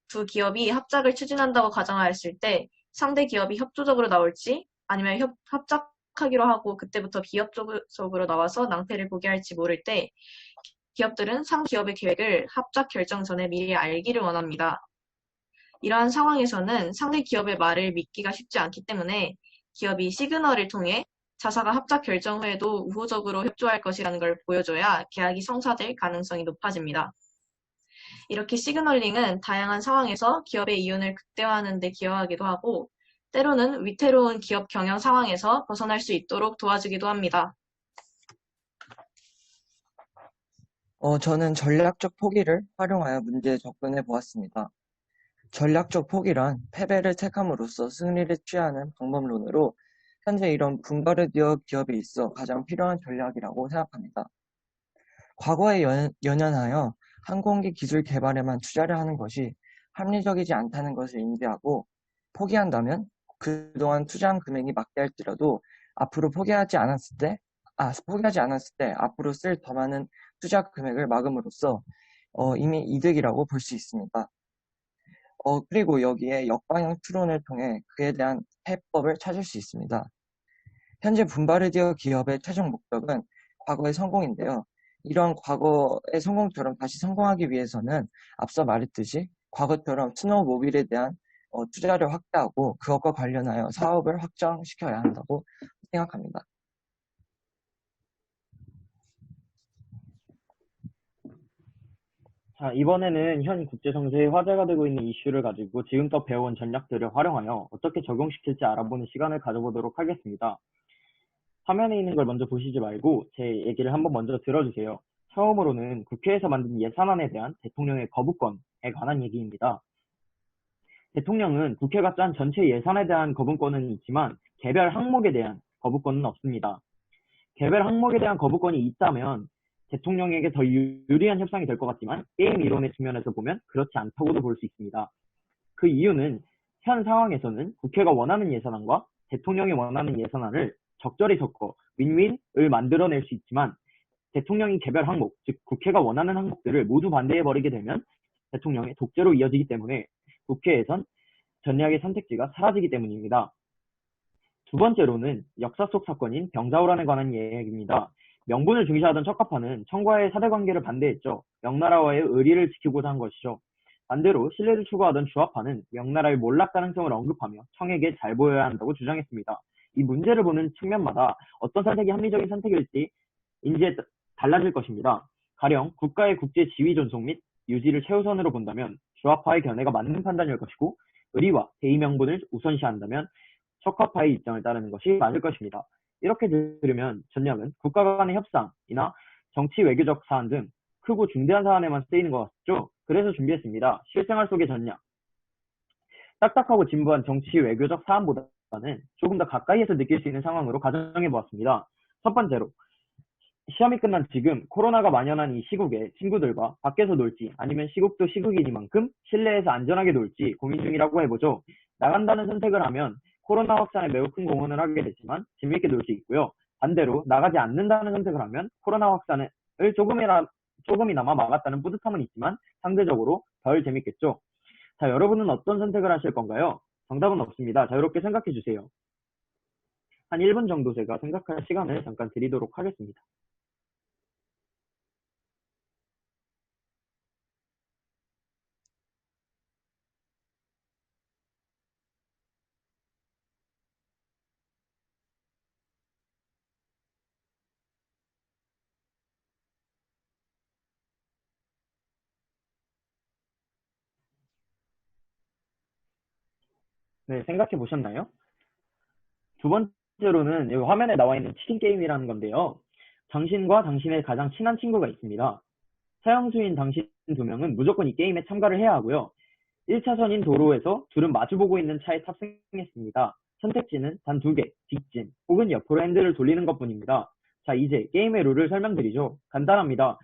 두 기업이 합작을 추진한다고 가정하였을 때 상대 기업이 협조적으로 나올지 아니면 합작하기로 하고 그때부터 비협조적으로 나와서 낭패를 보게 할지 모를 때 기업들은 상대 기업의 계획을 합작 결정 전에 미리 알기를 원합니다. 이러한 상황에서는 상대 기업의 말을 믿기가 쉽지 않기 때문에 기업이 시그널을 통해 자사가 합작 결정 후에도 우호적으로 협조할 것이라는 걸 보여줘야 계약이 성사될 가능성이 높아집니다. 이렇게 시그널링은 다양한 상황에서 기업의 이윤을 극대화하는 데 기여하기도 하고 때로는 위태로운 기업 경영 상황에서 벗어날 수 있도록 도와주기도 합니다. 저는 전략적 포기를 활용하여 문제에 접근해 보았습니다. 전략적 포기란 패배를 택함으로써 승리를 취하는 방법론으로 현재 이런 붐바르디어 기업에 있어 가장 필요한 전략이라고 생각합니다. 과거에 연연하여 항공기 기술 개발에만 투자를 하는 것이 합리적이지 않다는 것을 인지하고 포기한다면 그동안 투자한 금액이 막대할지라도 포기하지 않았을 때 앞으로 쓸 더 많은 투자 금액을 막음으로써 이미 이득이라고 볼 수 있습니다. 그리고 여기에 역방향 추론을 통해 그에 대한 해법을 찾을 수 있습니다. 현재 붐바르디어 기업의 최종 목적은 과거의 성공인데요. 이러한 과거의 성공처럼 다시 성공하기 위해서는 앞서 말했듯이 과거처럼 스노우모빌에 대한 투자를 확대하고 그것과 관련하여 사업을 확장시켜야 한다고 생각합니다. 자, 이번에는 현 국제 정세에 화제가 되고 있는 이슈를 가지고 지금껏 배워온 전략들을 활용하여 어떻게 적용시킬지 알아보는 시간을 가져보도록 하겠습니다. 화면에 있는 걸 먼저 보시지 말고 제 얘기를 한번 먼저 들어주세요. 처음으로는 국회에서 만든 예산안에 대한 대통령의 거부권에 관한 얘기입니다. 대통령은 국회가 짠 전체 예산에 대한 거부권은 있지만 개별 항목에 대한 거부권은 없습니다. 개별 항목에 대한 거부권이 있다면 대통령에게 더 유리한 협상이 될 것 같지만 게임 이론의 측면에서 보면 그렇지 않다고도 볼 수 있습니다. 그 이유는 현 상황에서는 국회가 원하는 예산안과 대통령이 원하는 예산안을 적절히 섞어 윈윈을 만들어낼 수 있지만 대통령이 개별 항목, 즉 국회가 원하는 항목들을 모두 반대해버리게 되면 대통령의 독재로 이어지기 때문에 국회에선 전략의 선택지가 사라지기 때문입니다. 두 번째로는 역사 속 사건인 병자호란에 관한 이야기입니다. 명분을 중시하던 척화파는 청과의 사대관계를 반대했죠. 명나라와의 의리를 지키고자 한 것이죠. 반대로 신뢰를 추구하던 주화파는 명나라의 몰락 가능성을 언급하며 청에게 잘 보여야 한다고 주장했습니다. 이 문제를 보는 측면마다 어떤 선택이 합리적인 선택일지 인지에 달라질 것입니다. 가령 국가의 국제 지위 존속 및 유지를 최우선으로 본다면 주화파의 견해가 맞는 판단일 것이고, 의리와 대의 명분을 우선시한다면 척화파의 입장을 따르는 것이 맞을 것입니다. 이렇게 들으면 전략은 국가 간의 협상이나 정치 외교적 사안 등 크고 중대한 사안에만 쓰이는 것 같죠? 그래서 준비했습니다. 실생활 속의 전략. 딱딱하고 진부한 정치 외교적 사안보다는 조금 더 가까이에서 느낄 수 있는 상황으로 가정해 보았습니다. 첫 번째로, 시험이 끝난 지금 코로나가 만연한 이 시국에 친구들과 밖에서 놀지 아니면 시국도 시국이니만큼 실내에서 안전하게 놀지 고민 중이라고 해보죠. 나간다는 선택을 하면 코로나 확산에 매우 큰 공헌을 하게 되지만 재미있게 놀 수 있고요. 반대로 나가지 않는다는 선택을 하면 코로나 확산을 조금이나마 막았다는 뿌듯함은 있지만 상대적으로 덜 재밌겠죠. 자, 여러분은 어떤 선택을 하실 건가요? 정답은 없습니다. 자유롭게 생각해 주세요. 한 1분 정도 제가 생각할 시간을 잠깐 드리도록 하겠습니다. 네, 생각해 보셨나요? 두 번째로는 여기 화면에 나와 있는 치킨 게임이라는 건데요. 당신과 당신의 가장 친한 친구가 있습니다. 사형수인 당신 두 명은 무조건 이 게임에 참가를 해야 하고요. 1차선인 도로에서 둘은 마주보고 있는 차에 탑승했습니다. 선택지는 단 2개, 직진 혹은 옆으로 핸들을 돌리는 것뿐입니다. 자, 이제 게임의 룰을 설명드리죠. 간단합니다.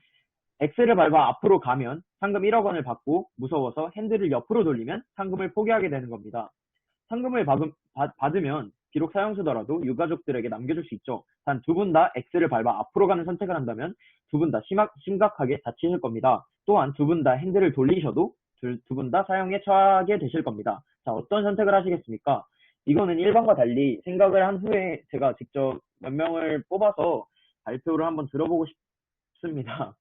X를 밟아 앞으로 가면 상금 1억 원을 받고, 무서워서 핸들을 옆으로 돌리면 상금을 포기하게 되는 겁니다. 상금을 받으면 비록 사형수더라도 유가족들에게 남겨줄 수 있죠. 단 두 분 다 X를 밟아 앞으로 가는 선택을 한다면 두 분 다 심각하게 다치실 겁니다. 또한 두 분 다 핸들을 돌리셔도 두 분 다 사형에 처하게 되실 겁니다. 자, 어떤 선택을 하시겠습니까? 이거는 일반과 달리 생각을 한 후에 제가 직접 몇 명을 뽑아서 발표를 한번 들어보고 싶습니다.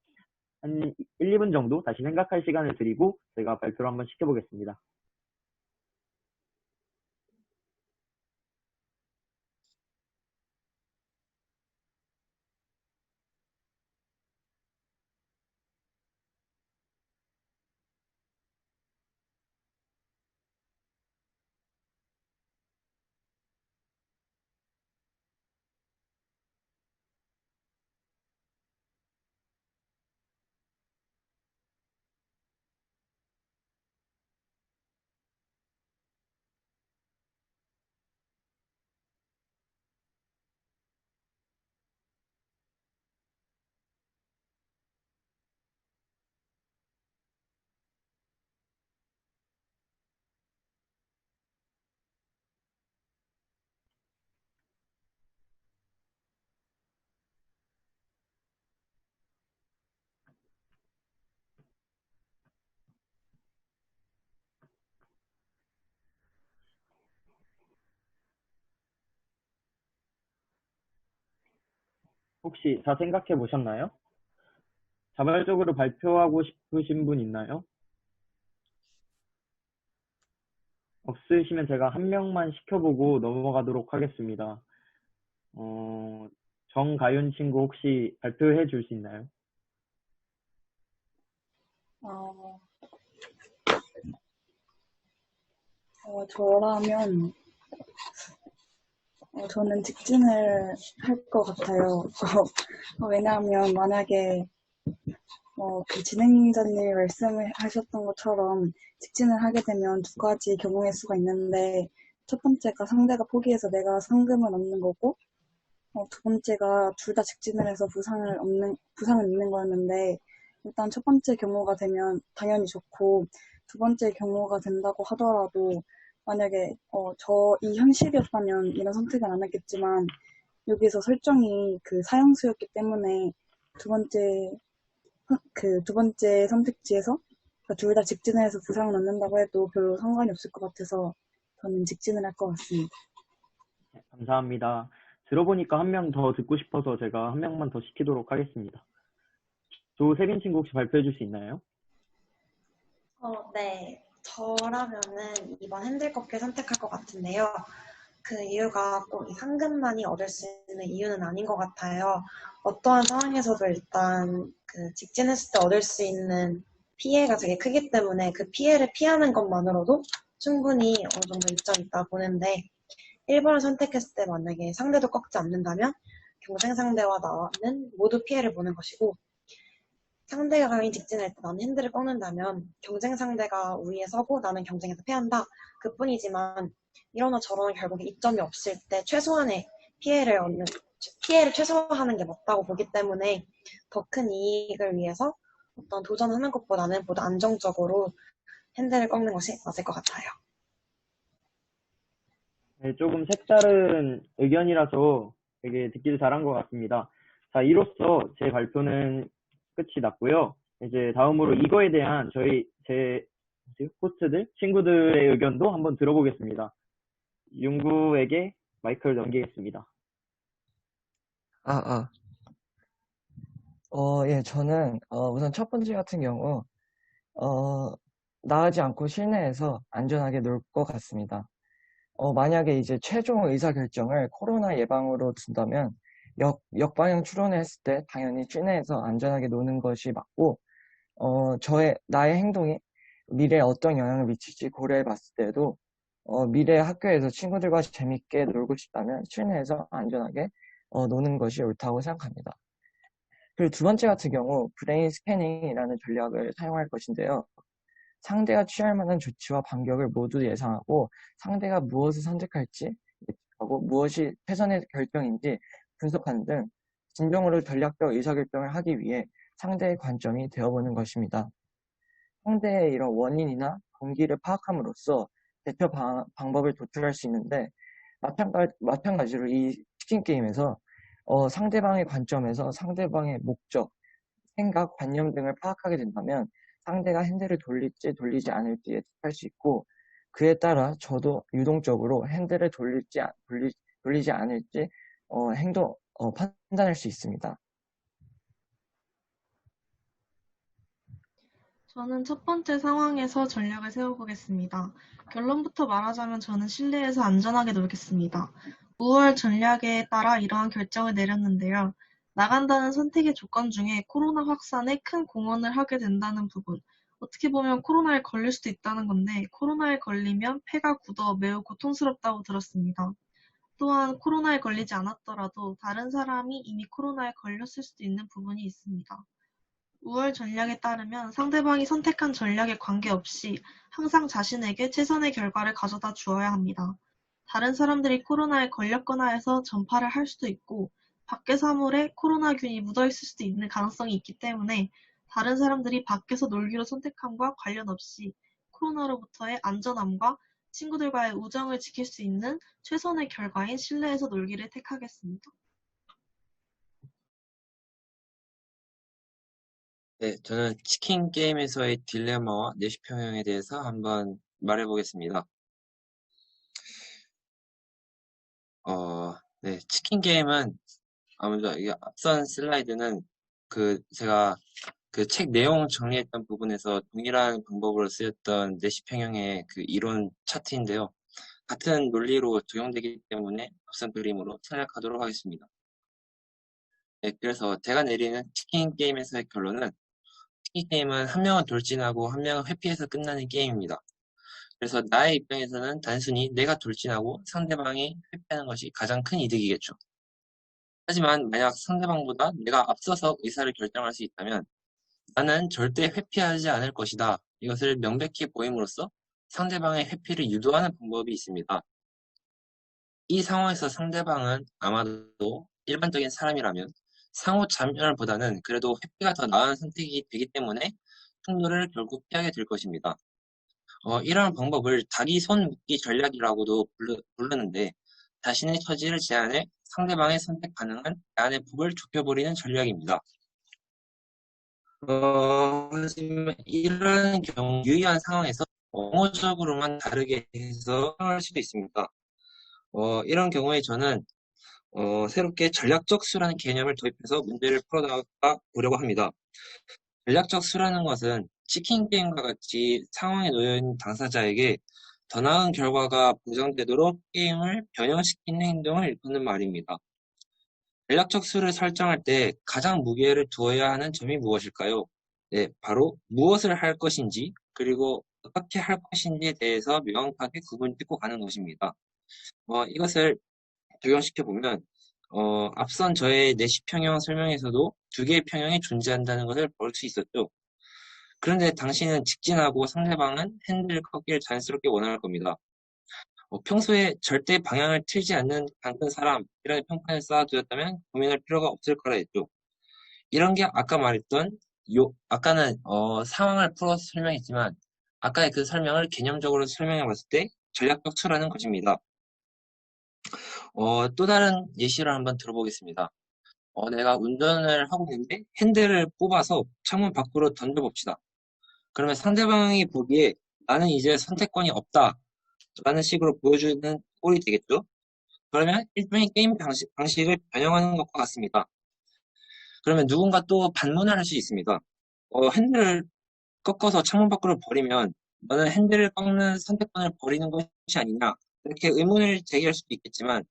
한 1, 2분 정도 다시 생각할 시간을 드리고 제가 발표를 한번 시켜보겠습니다. 혹시 다 생각해 보셨나요? 자발적으로 발표하고 싶으신 분 있나요? 없으시면 제가 한 명만 시켜보고 넘어가도록 하겠습니다. 어, 정가윤 친구 혹시 발표해 줄 수 있나요? 어, 저라면 저는 직진을 할 것 같아요. 왜냐하면 만약에 그 진행자님 말씀을 하셨던 것처럼 직진을 하게 되면 두 가지 경우의 수가 있는데, 첫 번째가 상대가 포기해서 내가 상금을 얻는 거고, 두 번째가 둘 다 직진을 해서 부상을 입는 거였는데, 일단 첫 번째 경우가 되면 당연히 좋고, 두 번째 경우가 된다고 하더라도 만약에 이 현실이었다면 이런 선택은 안 했겠지만, 여기서 설정이 그 사형수였기 때문에 두 번째 선택지에서 둘 다 직진을 해서 부상을 얻는다고 해도 별로 상관이 없을 것 같아서 저는 직진을 할 것 같습니다. 네, 감사합니다. 들어보니까 한 명 더 듣고 싶어서 제가 한 명만 더 시키도록 하겠습니다. 조세빈 친구 혹시 발표해 줄 수 있나요? 네. 저라면은 이번 핸들꺾기 선택할 것 같은데요. 그 이유가 꼭 이 상금만이 얻을 수 있는 이유는 아닌 것 같아요. 어떠한 상황에서도 일단 그 직진했을 때 얻을 수 있는 피해가 되게 크기 때문에 그 피해를 피하는 것만으로도 충분히 어느 정도 이점이 있다 보는데 1번을 선택했을 때 만약에 상대도 꺾지 않는다면 경쟁 상대와 나는 모두 피해를 보는 것이고 상대가 강인 직진할 때 나는 핸들을 꺾는다면 경쟁 상대가 우위에 서고 나는 경쟁에서 패한다. 그뿐이지만 이러나 저러나 결국에 이점이 없을 때 최소한의 피해를 최소화하는 게 맞다고 보기 때문에 더 큰 이익을 위해서 어떤 도전하는 것보다는 보다 안정적으로 핸들을 꺾는 것이 맞을 것 같아요. 네, 조금 색다른 의견이라서 되게 듣기도 잘한 것 같습니다. 자, 이로써 제 발표는 끝이 났고요. 이제 다음으로 이거에 대한 제 호스트들, 친구들의 의견도 한번 들어보겠습니다. 윤구에게 마이크를 넘기겠습니다. 예, 저는, 우선 첫 번째 같은 경우, 나가지 않고 실내에서 안전하게 놀 것 같습니다. 만약에 이제 최종 의사결정을 코로나 예방으로 둔다면, 역방향 추론을 했을 때 당연히 실내에서 안전하게 노는 것이 맞고, 나의 행동이 미래에 어떤 영향을 미칠지 고려해 봤을 때도, 미래 학교에서 친구들과 재밌게 놀고 싶다면 실내에서 안전하게 노는 것이 옳다고 생각합니다. 그리고 두 번째 같은 경우, 브레인 스캐닝이라는 전략을 사용할 것인데요. 상대가 취할 만한 조치와 반격을 모두 예상하고 상대가 무엇을 선택할지 예측하고 무엇이 최선의 결정인지 분석하는 등 진정으로 전략적 의사결정을 하기 위해 상대의 관점이 되어보는 것입니다. 상대의 이런 원인이나 동기를 파악함으로써 대처 방법을 도출할 수 있는데 마찬가지로 이 치킨 게임에서 상대방의 관점에서 상대방의 목적, 생각, 관념 등을 파악하게 된다면 상대가 핸들을 돌릴지 돌리지 않을지 예측할 수 있고 그에 따라 저도 유동적으로 핸들을 돌리지 않을지 판단할 수 있습니다. 저는 첫 번째 상황에서 전략을 세워보겠습니다. 결론부터 말하자면 저는 실내에서 안전하게 놀겠습니다. 5월 전략에 따라 이러한 결정을 내렸는데요. 나간다는 선택의 조건 중에 코로나 확산에 큰 공헌을 하게 된다는 부분. 어떻게 보면 코로나에 걸릴 수도 있다는 건데 코로나에 걸리면 폐가 굳어 매우 고통스럽다고 들었습니다. 또한 코로나에 걸리지 않았더라도 다른 사람이 이미 코로나에 걸렸을 수도 있는 부분이 있습니다. 우월 전략에 따르면 상대방이 선택한 전략에 관계없이 항상 자신에게 최선의 결과를 가져다 주어야 합니다. 다른 사람들이 코로나에 걸렸거나 해서 전파를 할 수도 있고 밖의 사물에 코로나균이 묻어있을 수도 있는 가능성이 있기 때문에 다른 사람들이 밖에서 놀기로 선택함과 관련 없이 코로나로부터의 안전함과 친구들과의 우정을 지킬 수 있는 최선의 결과인 실내에서 놀기를 택하겠습니다. 네, 저는 치킨 게임에서의 딜레마와 내시평형에 대해서 한번 말해보겠습니다. 네, 치킨 게임은 아무래도 이게 앞선 슬라이드는 제가 그 책 내용 정리했던 부분에서 동일한 방법으로 쓰였던 내시평형의 그 이론 차트인데요. 같은 논리로 적용되기 때문에 앞선 그림으로 생략하도록 하겠습니다. 네, 그래서 제가 내리는 치킨 게임에서의 결론은 치킨 게임은 한 명은 돌진하고 한 명은 회피해서 끝나는 게임입니다. 그래서 나의 입장에서는 단순히 내가 돌진하고 상대방이 회피하는 것이 가장 큰 이득이겠죠. 하지만 만약 상대방보다 내가 앞서서 의사를 결정할 수 있다면 나는 절대 회피하지 않을 것이다. 이것을 명백히 보임으로써 상대방의 회피를 유도하는 방법이 있습니다. 이 상황에서 상대방은 아마도 일반적인 사람이라면 상호 참여보다는 그래도 회피가 더 나은 선택이 되기 때문에 충돌을 결국 피하게 될 것입니다. 이러한 방법을 닭이 손 묶기 전략이라고도 부르는데 자신의 처지를 제한해 상대방의 선택 가능한 제한의 폭을 좁혀버리는 전략입니다. 하지만 이런 경우 유의한 상황에서 언어적으로만 다르게 해서 사용할 수도 있습니다. 이런 경우에 저는 새롭게 전략적 수라는 개념을 도입해서 문제를 풀어나가 보려고 합니다. 전략적 수라는 것은 치킨 게임과 같이 상황에 놓여 있는 당사자에게 더 나은 결과가 보장되도록 게임을 변형시키는 행동을 일컫는 말입니다. 전략적 수를 설정할 때 가장 무게를 두어야 하는 점이 무엇일까요? 네, 바로 무엇을 할 것인지 그리고 어떻게 할 것인지에 대해서 명확하게 구분짓고 가는 것입니다. 이것을 적용시켜 보면 앞선 저의 내시평형 설명에서도 두 개의 평형이 존재한다는 것을 볼 수 있었죠. 그런데 당신은 직진하고 상대방은 핸들을 꺾기를 자연스럽게 원할 겁니다. 평소에 절대 방향을 틀지 않는 강큰 사람이라는 평판을 쌓아두었다면 고민할 필요가 없을 거라 했죠. 이런 게 아까 말했던 아까는 상황을 풀어서 설명했지만 아까의 그 설명을 개념적으로 설명해 봤을 때 전략적 수라는 것입니다. 또 다른 예시를 한번 들어보겠습니다. 내가 운전을 하고 있는데 핸들을 뽑아서 창문 밖으로 던져봅시다. 그러면 상대방이 보기에 나는 이제 선택권이 없다 라는 식으로 보여주는 꼴이 되겠죠. 그러면 일종의 게임 방식을 변형하는 것과 같습니다. 그러면 누군가 또 반문을 할 수 있습니다. 핸들을 꺾어서 창문 밖으로 버리면 너는 핸들을 꺾는 선택권을 버리는 것이 아니냐 이렇게 의문을 제기할 수도 있겠지만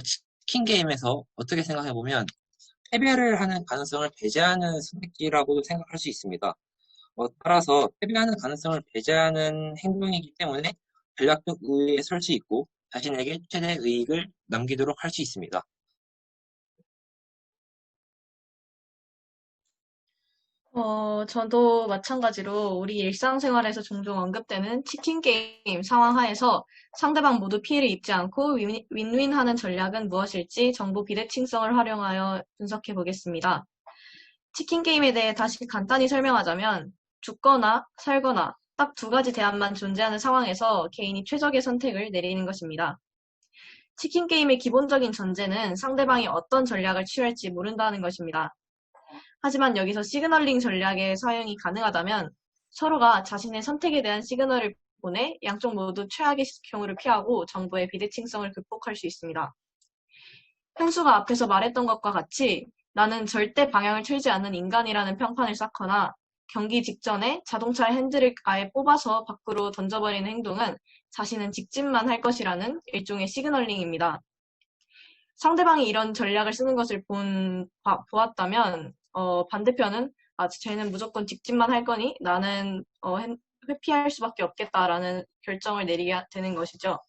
치킨 게임에서 어떻게 생각해보면 패배를 하는 가능성을 배제하는 선택지라고도 생각할 수 있습니다. 따라서 패배하는 가능성을 배제하는 행동이기 때문에 전략적 우위에 설 수 있고 자신에게 최대 이익을 남기도록 할 수 있습니다. 저도 마찬가지로 우리 일상생활에서 종종 언급되는 치킨 게임 상황 하에서 상대방 모두 피해를 입지 않고 윈윈하는 전략은 무엇일지 정보 비대칭성을 활용하여 분석해 보겠습니다. 치킨 게임에 대해 다시 간단히 설명하자면 죽거나 살거나 딱 두 가지 대안만 존재하는 상황에서 개인이 최적의 선택을 내리는 것입니다. 치킨 게임의 기본적인 전제는 상대방이 어떤 전략을 취할지 모른다는 것입니다. 하지만 여기서 시그널링 전략의 사용이 가능하다면 서로가 자신의 선택에 대한 시그널을 보내 양쪽 모두 최악의 경우를 피하고 정보의 비대칭성을 극복할 수 있습니다. 현수가 앞에서 말했던 것과 같이 나는 절대 방향을 틀지 않는 인간이라는 평판을 쌓거나 경기 직전에 자동차의 핸들을 아예 뽑아서 밖으로 던져버리는 행동은 자신은 직진만 할 것이라는 일종의 시그널링입니다. 상대방이 이런 전략을 쓰는 것을 보았다면 반대편은 쟤는 무조건 직진만 할 거니 나는 회피할 수밖에 없겠다라는 결정을 내리게 되는 것이죠.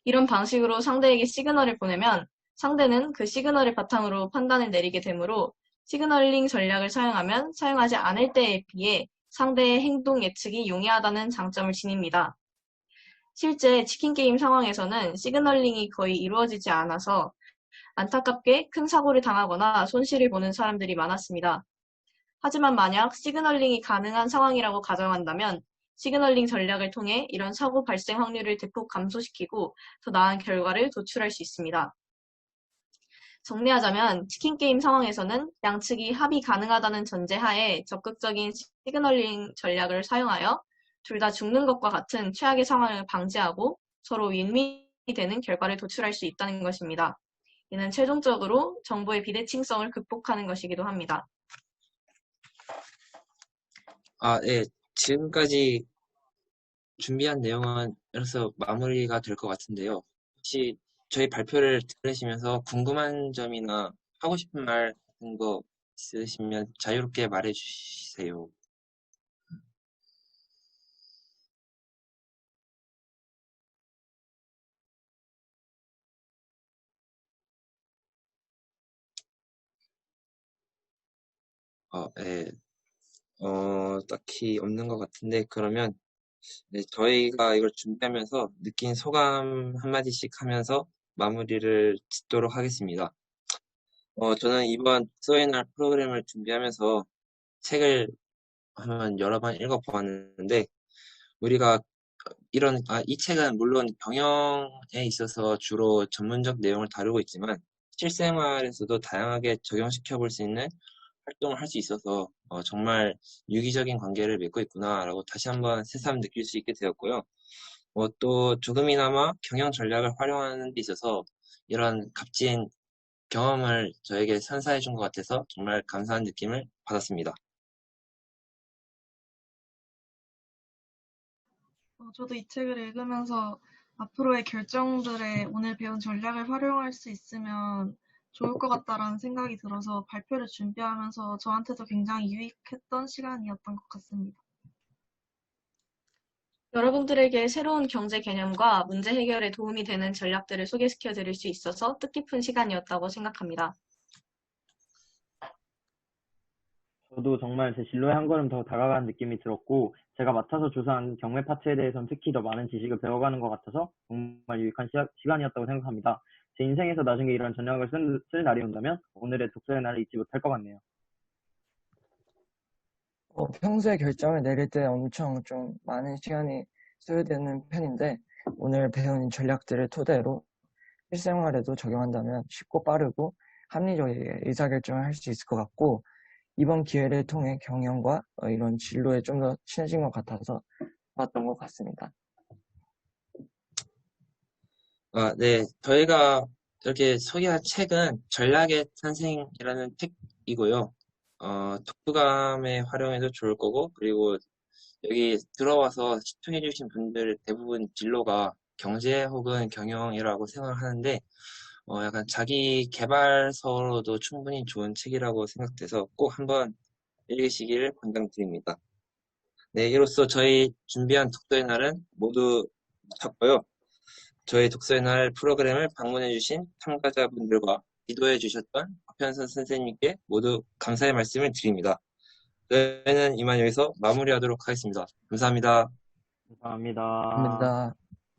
이런 방식으로 상대에게 시그널을 보내면 상대는 그 시그널을 바탕으로 판단을 내리게 되므로 시그널링 전략을 사용하면 사용하지 않을 때에 비해 상대의 행동 예측이 용이하다는 장점을 지닙니다. 실제 치킨 게임 상황에서는 시그널링이 거의 이루어지지 않아서 안타깝게 큰 사고를 당하거나 손실을 보는 사람들이 많았습니다. 하지만 만약 시그널링이 가능한 상황이라고 가정한다면 시그널링 전략을 통해 이런 사고 발생 확률을 대폭 감소시키고 더 나은 결과를 도출할 수 있습니다. 정리하자면 치킨 게임 상황에서는 양측이 합의 가능하다는 전제하에 적극적인 시그널링 전략을 사용하여 둘 다 죽는 것과 같은 최악의 상황을 방지하고 서로 윈윈이 되는 결과를 도출할 수 있다는 것입니다. 이는 최종적으로 정보의 비대칭성을 극복하는 것이기도 합니다. 네. 지금까지 준비한 내용은 이로써 마무리가 될 것 같은데요. 혹시 저희 발표를 들으시면서 궁금한 점이나 하고 싶은 말 같은 거 있으시면 자유롭게 말해 주세요. 네. 딱히 없는 것 같은데, 그러면 네, 저희가 이걸 준비하면서 느낀 소감 한마디씩 하면서 마무리를 짓도록 하겠습니다. 저는 이번 독서의 날 프로그램을 준비하면서 책을 한번 여러 번 읽어보았는데, 우리가 이 책은 물론 경영에 있어서 주로 전문적 내용을 다루고 있지만, 실생활에서도 다양하게 적용시켜 볼 수 있는 활동을 할 수 있어서 정말 유기적인 관계를 맺고 있구나라고 다시 한번 새삼 느낄 수 있게 되었고요. 또 조금이나마 경영 전략을 활용하는 데 있어서 이런 값진 경험을 저에게 선사해 준 것 같아서 정말 감사한 느낌을 받았습니다. 저도 이 책을 읽으면서 앞으로의 결정들에 오늘 배운 전략을 활용할 수 있으면 좋을 것 같다라는 생각이 들어서 발표를 준비하면서 저한테도 굉장히 유익했던 시간이었던 것 같습니다. 여러분들에게 새로운 경제 개념과 문제 해결에 도움이 되는 전략들을 소개시켜 드릴 수 있어서 뜻깊은 시간이었다고 생각합니다. 저도 정말 제 진로에 한 걸음 더 다가가는 느낌이 들었고, 제가 맡아서 조사한 경매 파트에 대해서는 특히 더 많은 지식을 배워가는 것 같아서 정말 유익한 시간이었다고 생각합니다. 제 인생에서 나중에 이런 전략을 쓸 날이 온다면 오늘의 독서의 날을 잊지 못할 것 같네요. 평소에 결정을 내릴 때 엄청 좀 많은 시간이 소요되는 편인데 오늘 배운 전략들을 토대로 실생활에도 적용한다면 쉽고 빠르고 합리적이게 의사결정을 할 수 있을 것 같고 이번 기회를 통해 경영과 이런 진로에 좀 더 친해진 것 같아서 좋았던 것 같습니다. 네, 저희가 이렇게 소개한 책은 전략의 탄생이라는 책이고요. 독후감에 활용해도 좋을 거고, 그리고 여기 들어와서 시청해주신 분들 대부분 진로가 경제 혹은 경영이라고 생각을 하는데, 약간 자기 개발서로도 충분히 좋은 책이라고 생각돼서 꼭 한번 읽으시길 권장드립니다. 네, 이로써 저희 준비한 독서의 날은 모두 마쳤고요. 저희 독서의 날 프로그램을 방문해주신 참가자분들과 기도해주셨던 박현선 선생님께 모두 감사의 말씀을 드립니다. 저희는 이만 여기서 마무리하도록 하겠습니다. 감사합니다. 감사합니다. 감사합니다.